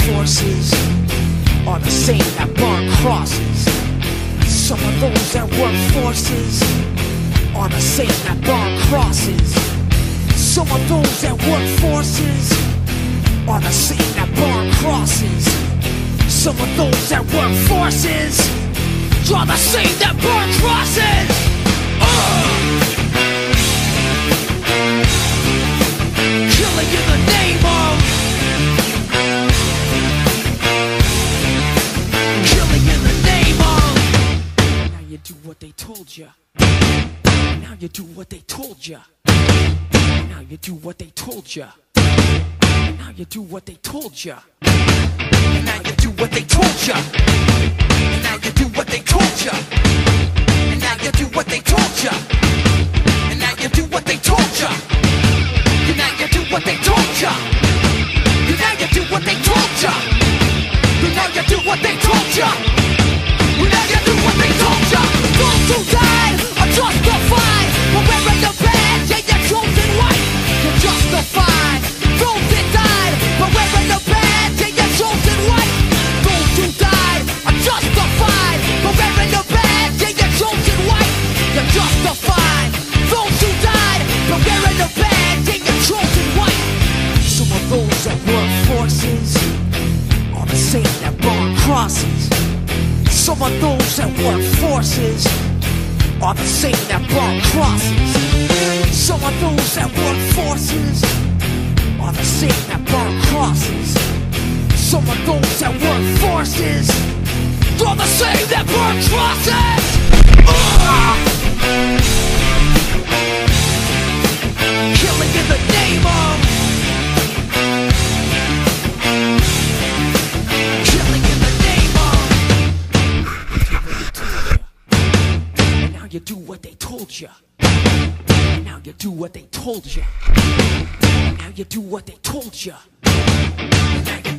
Forces are the same that burn crosses. Some of those that work forces are the same that burn crosses. Some of those that work forces are the same that burn crosses. Some of those that work forces are the same that burn crosses. Killing in the name of do what they told ya. Now you do what they told ya. Now you do what they told ya. Now you do what they told ya. Now you do what they told ya. Now you do what they told ya. And now you do what they told ya. And now you do what they told ya. And now you do what they told ya. And now you do what they told ya. And now you do what they told ya. And now you do what they told ya. Those who died are justified for wearing the badge, yeah, you're chosen white. You're justified. Those that died for wearing the badge, yeah, you're chosen white. Those who died are justified for wearing the badge, yeah, you're chosen white. You're justified. Those who died for wearing the badge, yeah, you're chosen white. Some of those that work forces are the same that burn crosses. Some of those that work forces are the same that burn crosses. Some of those that work forces are the same that burn crosses. Some of those that work forces are the same that burn crosses. Killing in the name of you do what they told ya. Now you do what they told ya. Now you do what they told ya. Now you